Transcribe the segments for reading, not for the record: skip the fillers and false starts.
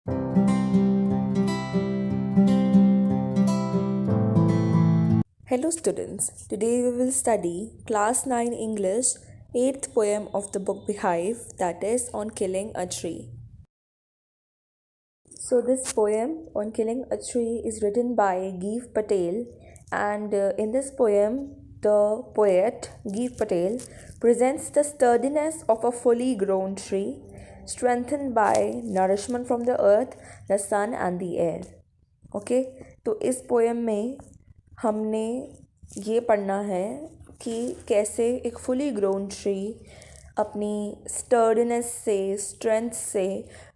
Hello students, today we will study class 9 English 8th poem of the book Beehive, that is on killing a tree. So this poem on killing a tree is written by Geev Patel, and in this poem the poet Geev Patel presents the sturdiness of a fully grown tree strengthened by nourishment from the earth, the sun and the air. Okay तो इस poem में हमने ये पढ़ना है कि कैसे एक फुली ग्रोन ट्री अपनी स्टर्डनेस से स्ट्रेंथ से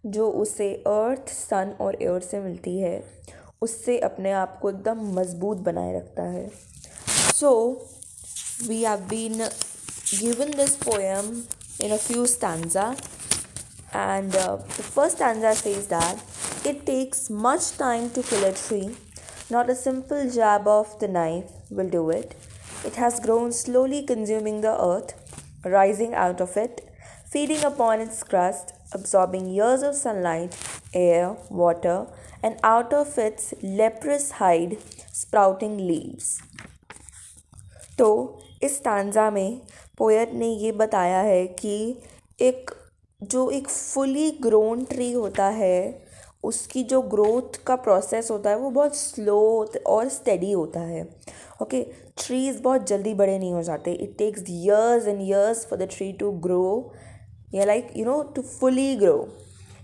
जो उसे अर्थ सन और एयर से मिलती है उससे अपने आप को एकदम मजबूत बनाए रखता है. So we have been given this poem in a few stanza, and the first stanza says that it takes much time to kill a tree. Not a simple jab of the knife will do it. It has grown slowly, consuming the earth, rising out of it, feeding upon its crust, absorbing years of sunlight, air, water, and out of its leprous hide, sprouting leaves. तो इस stanza में poet ने ये बताया है कि एक fully grown tree होता है उसकी जो ग्रोथ का प्रोसेस होता है वो बहुत स्लो और स्टेडी होता है. ओके, ट्रीज़ बहुत जल्दी बड़े नहीं हो जाते. It takes years and years for the tree to grow, to fully grow.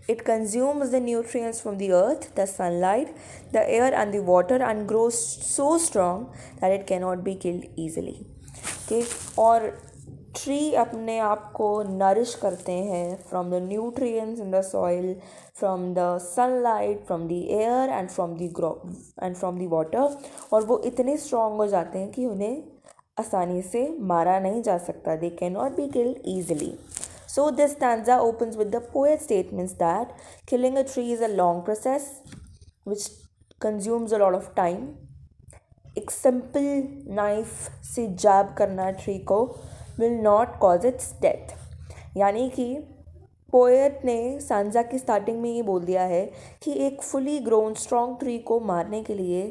It consumes the nutrients from the earth, the sunlight, the air and the water, and grows so strong that it cannot be killed easily. Okay, और tree अपने आप को nourish करते हैं from the nutrients in the soil, from the sunlight, from the air and from the water, और वो इतने strong हो जाते हैं कि उन्हें आसानी से मारा नहीं जा सकता. They can not be killed easily. So this stanza opens with the poet's statements that killing a tree is a long process which consumes a lot of time. एक सिंपल नाइफ से जैब करना ट्री को will not cause its death. यानी कि poet ने सांजा की starting में ये बोल दिया है कि एक फुली ग्रोन स्ट्रॉन्ग ट्री को मारने के लिए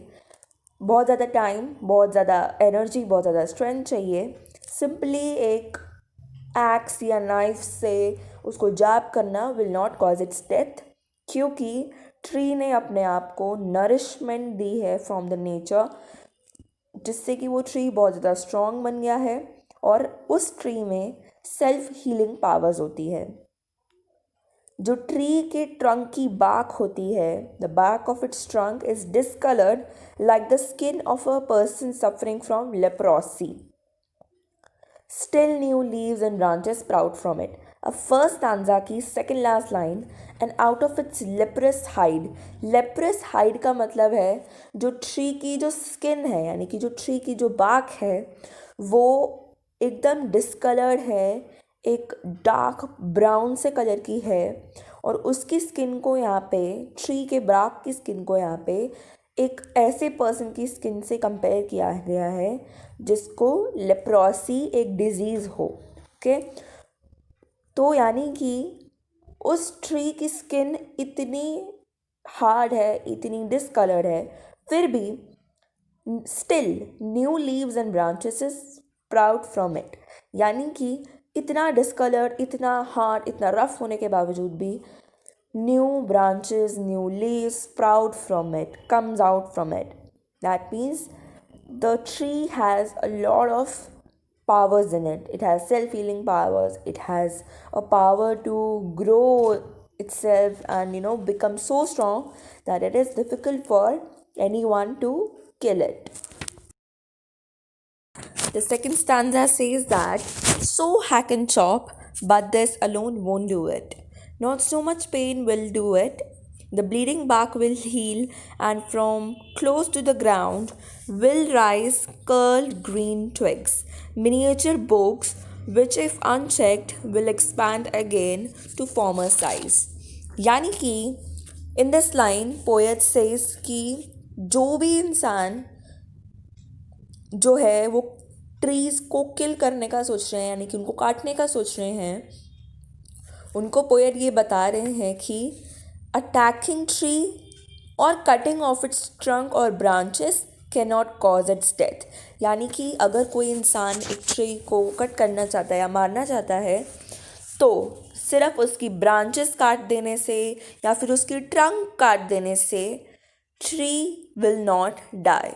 बहुत ज़्यादा टाइम, बहुत ज़्यादा एनर्जी, बहुत ज़्यादा स्ट्रेंथ चाहिए. सिंपली एक एक्स या नाइफ से उसको जैब करना will not cause it's death, क्योंकि ट्री ने अपने आप को नरिशमेंट दी है फ्रॉम द नेचर, जिससे कि वो ट्री बहुत ज़्यादा स्ट्रॉन्ग बन गया है और उस ट्री में सेल्फ हीलिंग पावर्स होती है. जो ट्री के ट्रंक की बाक होती है, the back of its trunk is discoloured like the skin of a person suffering from leprosy. Still new leaves and branches sprout from it. A first stanza की second last line, and out of its leprous hide. Leprous hide का मतलब है जो tree की जो skin है, यानी कि जो ट्री की जो बाक है वो एकदम डिस्कलर्ड है, एक डार्क ब्राउन से कलर की है, और उसकी स्किन को यहाँ पे, ट्री के बाक की स्किन को यहाँ पे एक ऐसे पर्सन की स्किन से कंपेयर किया गया है जिसको लेप्रोसी एक डिजीज़ हो. ओके, तो यानी कि उस ट्री की स्किन इतनी हार्ड है, इतनी डिसकलर्ड है, फिर भी still new leaves and branches sprout from it. यानी कि इतना डिसकलर्ड, इतना हार्ड, इतना रफ होने के बावजूद भी new branches, new leaves sprout from it, comes out from it. That means the tree has a lot of powers in it. It has self-healing powers. It has a power to grow itself and become so strong that it is difficult for anyone to kill it. The second stanza says that so hack and chop, but this alone won't do it. Not so much pain will do it. The bleeding bark will heal, and from close to the ground will rise curled green twigs, miniature boughs, which if unchecked will expand again to former size. यानी कि in this line poet says कि जो भी इंसान जो है वो trees को किल करने का सोच रहे हैं, यानी कि उनको काटने का सोच रहे हैं, उनको पोएट ये बता रहे हैं कि attacking tree or cutting off its trunk or branches cannot cause its death. यानी कि अगर कोई इंसान एक ट्री को कट करना चाहता है या मारना चाहता है तो सिर्फ उसकी ब्रांचेस काट देने से या फिर उसकी ट्रंक काट देने से tree will not die.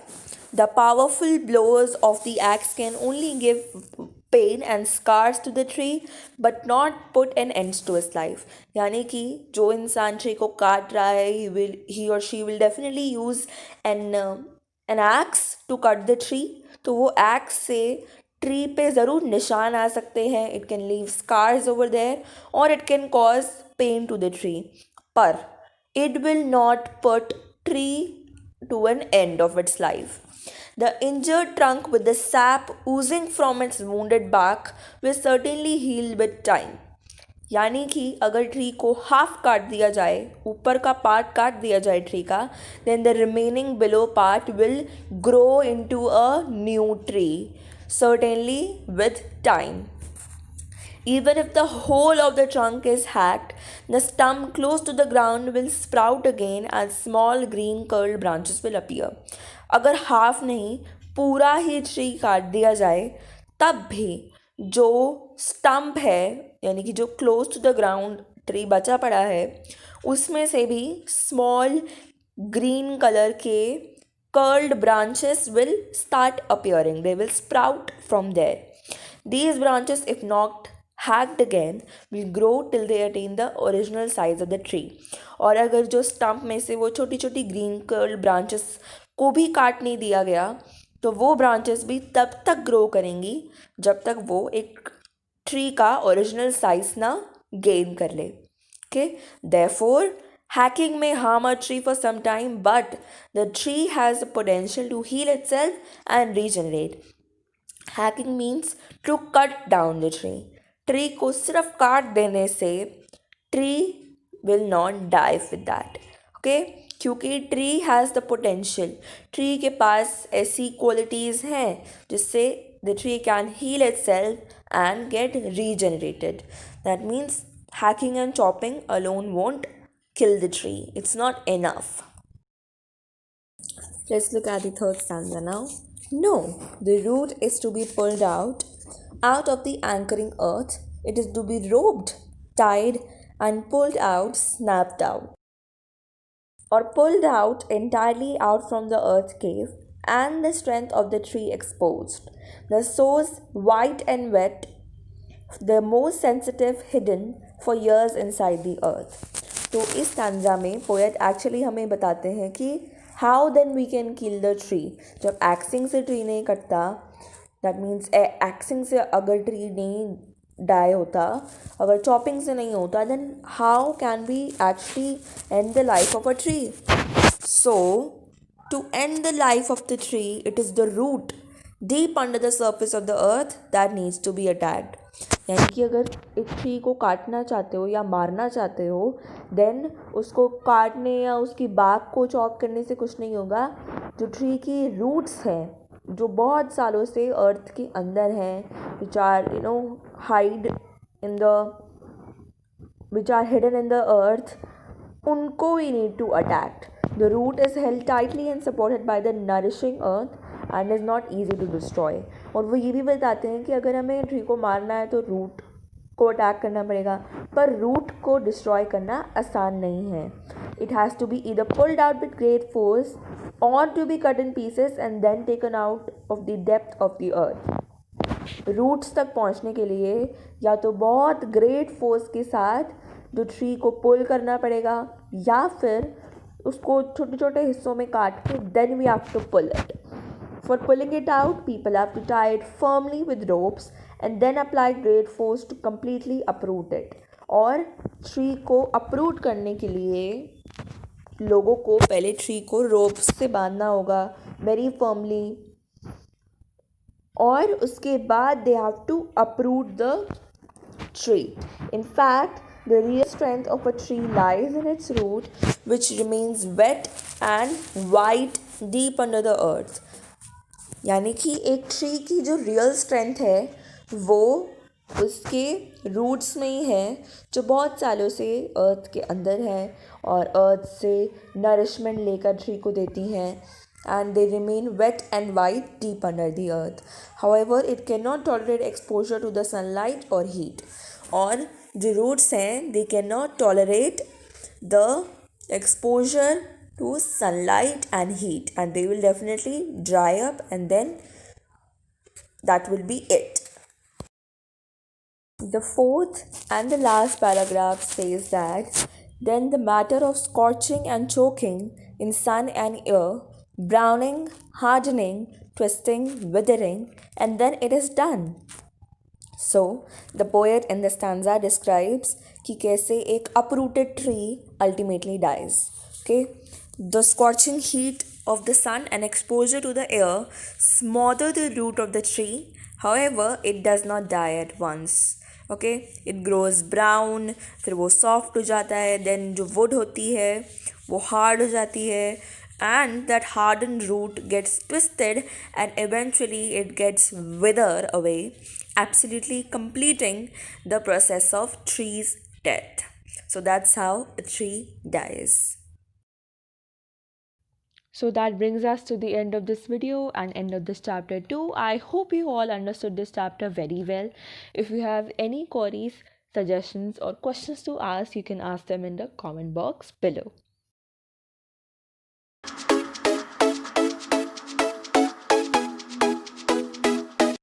The powerful blows of the axe can only give pain and scars to the tree but not put an end to his life. यानी कि जो इंसान ट्री को काट रहा है he or she will definitely use an axe to cut the tree. तो वो axe से ट्री पे ज़रूर निशान आ सकते हैं. It can leave scars over there or it can cause pain to the tree. पर it will not put tree to an end of its life. The injured trunk with the sap oozing from its wounded bark will certainly heal with time. यानी कि अगर tree को half काट दिया जाए, ऊपर का पार्ट काट दिया जाए ट्री का, then the remaining below part will grow into a new tree, certainly with time. Even if the whole of the trunk is hacked, the stump close to the ground will sprout again and small green curled branches will appear. अगर half नहीं पूरा ही tree काट दिया जाए तब भी जो stump है यानी कि जो close to the ground tree बचा पड़ा है उसमें से भी स्मॉल ग्रीन कलर के curled branches will start appearing. They will sprout from there. These branches, if not hacked again, will grow till they attain the original size of the tree. और अगर जो स्टम्प में से वो छोटी छोटी green curl branches को भी काट नहीं दिया गया तो वो ब्रांचेस भी तब तक ग्रो करेंगी जब तक वो एक ट्री का ओरिजिनल साइज ना गेन कर ले. Okay, therefore hacking may harm a tree for some time, but the tree has the potential to heal itself and regenerate. Hacking means to cut down the tree. Tree को सिर्फ काट देने से tree will not die with that. Okay, क्योंकि tree has the potential, tree के पास ऐसी qualities हैं जिससे the tree can heal itself and get regenerated. That means hacking and chopping alone won't kill the tree. It's not enough. Let's look at the third stanza now. No, the root is to be pulled out of the anchoring earth. It is to be roped, tied, and pulled out, snapped out, or pulled out entirely out from the earth cave, and the strength of the tree exposed. The source white and wet, the most sensitive hidden for years inside the earth. तो इस stanza में poet actually हमें बताते हैं कि how then we can kill the tree. जब axing से tree नहीं कटता, दैट मीन्स एक्सिंग से अगर ट्री नहीं डाई होता, अगर चॉपिंग से नहीं होता, then how can we actually end the life of a tree. So to end the life of the tree it is the root deep under the surface of the earth that needs to be attacked. यानी कि अगर एक tree को काटना चाहते हो या मारना चाहते हो देन उसको काटने या उसकी बाग को चॉप करने से कुछ नहीं होगा. जो ट्री की रूट्स हैं जो बहुत सालों से अर्थ के अंदर हैं which are hide in the which are hidden in the earth, उनको we need to attack. The root is held tightly and supported by the nourishing earth and is not easy to destroy. और वो ये भी बताते हैं कि अगर हमें ट्री को मारना है तो रूट को अटैक करना पड़ेगा, पर रूट को डिस्ट्रॉय करना आसान नहीं है. It has to be either pulled out with great force और to be cut in pieces and then taken out of the depth of the earth. Roots तक पहुंचने के लिए या तो बहुत ग्रेट फोर्स के साथ जो ट्री को पुल करना पड़ेगा या फिर उसको छोटे छोटे हिस्सों में काट के then we have to pull it. For pulling it out, people have to tie it firmly with ropes and then apply great force to completely uproot it. और ट्री को uproot करने के लिए लोगों को पहले ट्री को ropes से बांधना होगा very firmly, और उसके बाद they have to uproot the tree. In fact, the real strength of a tree lies in its root, which remains wet and white deep under the earth. यानी कि एक ट्री की जो रियल स्ट्रेंथ है वो उसके रूट्स में ही है, जो बहुत सालों से अर्थ के अंदर है और अर्थ से नरिशमेंट लेकर ट्री को देती हैं, and they remain wet and white deep under the earth. However, it cannot tolerate exposure to the sunlight or heat. और जो roots हैं, they cannot tolerate the exposure to sunlight and heat, and they will definitely dry up, and then that will be it. The fourth and the last paragraph says that then the matter of scorching and choking in sun and air, browning, hardening, twisting, withering, and then it is done. So the poet in the stanza describes कि कैसे एक uprooted tree ultimately dies. Okay, the scorching heat of the sun and exposure to the air smother the root of the tree. However, it does not die at once. Okay, it grows brown, फिर वो soft हो जाता है, then जो would होती है वो hard हो जाती है, and that harden root gets twisted and eventually it gets wither away, absolutely completing the process of tree's death. So that's how a tree dies. So that brings us to the end of this video and end of this chapter too. I hope you all understood this chapter very well. If you have any queries, suggestions, or questions to ask, you can ask them in the comment box below.